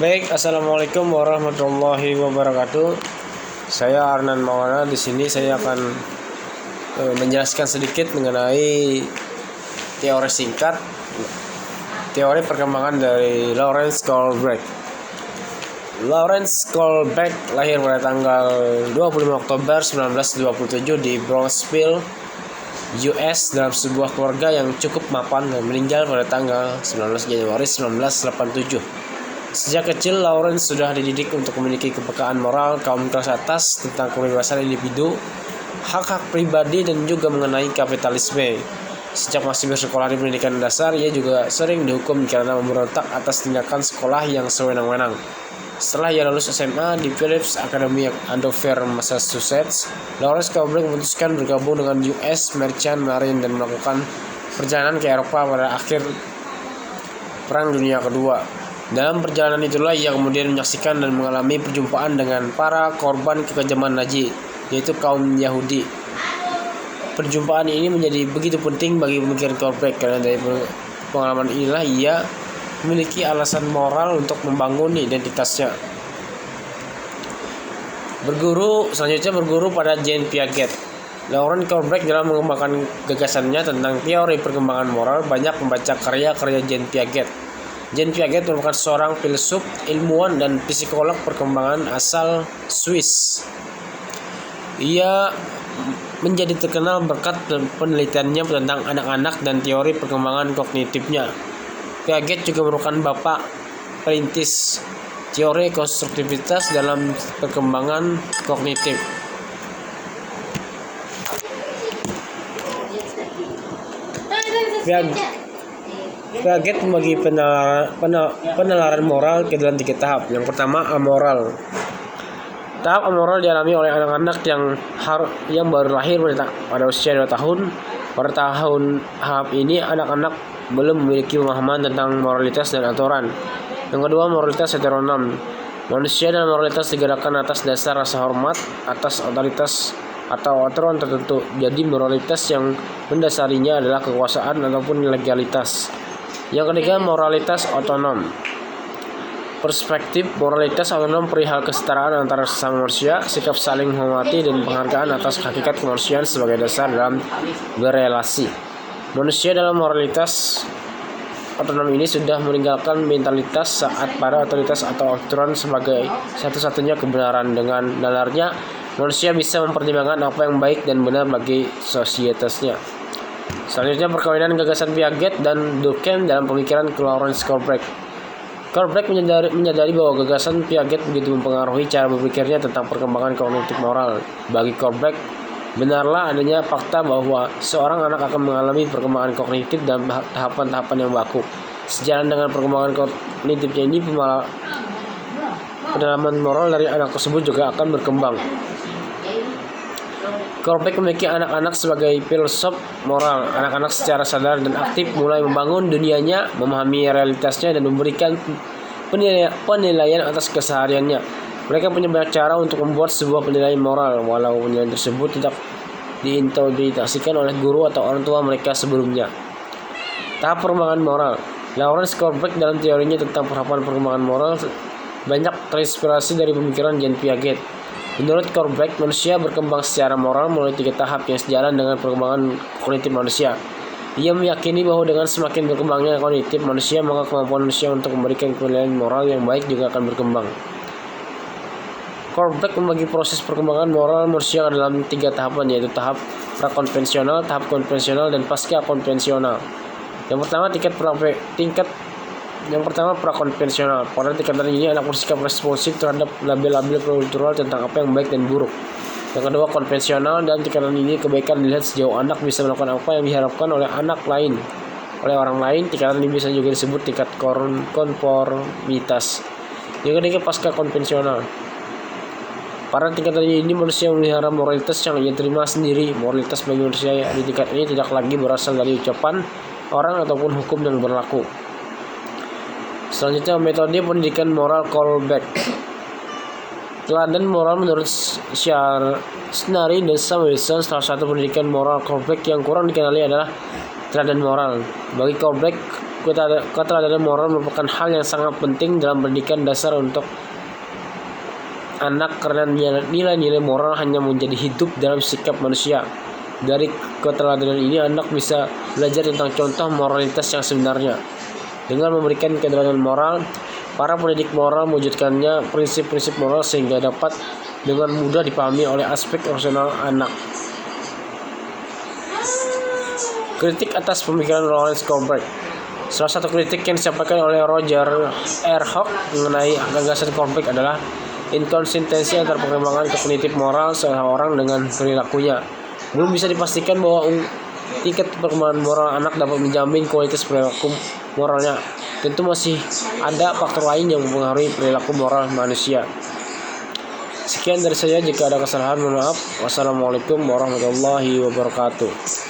Baik, assalamualaikum warahmatullahi wabarakatuh. Saya Arnan Maulana. Di sini saya akan menjelaskan sedikit mengenai teori singkat, teori perkembangan dari Lawrence Kohlberg. Lawrence Kohlberg lahir pada tanggal 25 Oktober 1927 di Bronxville, US, dalam sebuah keluarga yang cukup mapan dan meninggal pada tanggal 19 Januari 1987. Sejak kecil, Lawrence sudah dididik untuk memiliki kepekaan moral kaum kelas atas tentang kebebasan individu, hak-hak pribadi, dan juga mengenai kapitalisme. Sejak masih bersekolah di pendidikan dasar, ia juga sering dihukum karena memberontak atas tindakan sekolah yang sewenang-wenang. Setelah ia lulus SMA di Phillips Academy Andover, Massachusetts, Lawrence Kohlberg memutuskan bergabung dengan US Merchant Marine dan melakukan perjalanan ke Eropa pada akhir Perang Dunia Kedua. Dalam perjalanan itulah ia kemudian menyaksikan dan mengalami perjumpaan dengan para korban kekejaman Nazi, yaitu kaum Yahudi. Perjumpaan ini menjadi begitu penting bagi pemikiran Kohlberg karena dari pengalaman inilah ia memiliki alasan moral untuk membangun identitasnya. Selanjutnya berguru pada Jean Piaget. Lawrence Kohlberg dalam mengembangkan gagasannya tentang teori perkembangan moral banyak membaca karya-karya Jean Piaget. Jean Piaget merupakan seorang filsuf, ilmuwan, dan psikolog perkembangan asal Swiss. Ia menjadi terkenal berkat penelitiannya tentang anak-anak dan teori perkembangan kognitifnya. Piaget juga merupakan bapak perintis teori konstruktivitas dalam perkembangan kognitif. Piaget membagi penalaran moral ke dalam 3 tahap. Yang pertama, amoral. Tahap amoral dialami oleh anak-anak yang baru lahir pada usia 2 tahun. Pada tahap ini, anak-anak belum memiliki pemahaman tentang moralitas dan aturan. Yang kedua, moralitas heteronom. Manusia dan moralitas digerakkan atas dasar rasa hormat atas otoritas atau aturan tertentu. Jadi moralitas yang mendasarinya adalah kekuasaan ataupun legalitas. Yang ketiga, moralitas otonom. Perspektif moralitas otonom perihal kesetaraan antara sesama manusia, sikap saling menghormati, dan penghargaan atas hakikat kemanusiaan sebagai dasar dalam berelasi. Manusia dalam moralitas otonom ini sudah meninggalkan mentalitas saat pada otoritas atau aturan sebagai satu-satunya kebenaran. Dengan nalarnya, manusia bisa mempertimbangkan apa yang baik dan benar bagi sosietasnya. Selanjutnya, perkawinan gagasan Piaget dan Durkheim dalam pemikiran Lawrence Kohlberg. Kohlberg menyadari bahwa gagasan Piaget begitu mempengaruhi cara berpikirnya tentang perkembangan kognitif moral. Bagi Kohlberg, benarlah adanya fakta bahwa seorang anak akan mengalami perkembangan kognitif dalam tahapan-tahapan yang baku. Sejalan dengan perkembangan kognitifnya ini, pendalaman moral dari anak tersebut juga akan berkembang. Kohlberg memiliki anak-anak sebagai filsuf moral. Anak-anak secara sadar dan aktif mulai membangun dunianya, memahami realitasnya, dan memberikan penilaian atas kesehariannya. Mereka punya banyak cara untuk membuat sebuah penilaian moral, walau penilaian tersebut tidak diinterpretasikan oleh guru atau orang tua mereka sebelumnya. Tahap perkembangan moral. Lawrence Kohlberg dalam teorinya tentang perkembangan moral banyak terinspirasi dari pemikiran Jean Piaget. Menurut Kohlberg, manusia berkembang secara moral melalui 3 tahap yang sejalan dengan perkembangan kognitif manusia. Ia meyakini bahwa dengan semakin berkembangnya kognitif manusia, maka kemampuan manusia untuk memberikan penilaian moral yang baik juga akan berkembang. Kohlberg membagi proses perkembangan moral manusia dalam 3 tahapan, yaitu tahap prakonvensional, tahap konvensional, dan pasca konvensional. Yang pertama prakonvensional. Pada tingkatan ini, anak bersikap responsif terhadap label-label kultural tentang apa yang baik dan buruk. Yang kedua, konvensional. Dalam tingkatan ini, kebaikan dilihat sejauh anak bisa melakukan apa yang diharapkan oleh orang lain. Tingkatan ini bisa juga disebut tingkat konformitas. Yang ketiga, pasca konvensional. Pada tingkatan ini, manusia memelihara moralitas yang ia terima sendiri. Moralitas bagi manusia di tingkat ini tidak lagi berasal dari ucapan orang ataupun hukum yang berlaku. Selanjutnya, metode pendidikan moral Kohlberg. Teladan moral menurut Shinari dan Samuelson. Salah satu pendidikan moral Kohlberg yang kurang dikenali adalah teladan moral. Bagi Kohlberg, keteladanan moral merupakan hal yang sangat penting dalam pendidikan dasar untuk anak, karena nilai-nilai moral hanya menjadi hidup dalam sikap manusia. Dari keteladanan ini anak bisa belajar tentang contoh moralitas yang sebenarnya. Dengan memberikan keteladanan moral, para pendidik moral mewujudkannya prinsip-prinsip moral sehingga dapat dengan mudah dipahami oleh aspek rasional anak. Kritik atas pemikiran Lawrence Kohlberg. Salah satu kritik yang disampaikan oleh Roger R. Hawk mengenai gagasan Kohlberg adalah inkonsistensi antara perkembangan kognitif moral seseorang dengan perilakunya. Belum bisa dipastikan bahwa tingkat perkembangan moral anak dapat menjamin kualitas perilaku moralnya. Tentu masih ada faktor lain yang mempengaruhi perilaku moral manusia. Sekian dari saya, jika ada kesalahan mohon maaf. Wassalamualaikum warahmatullahi wabarakatuh.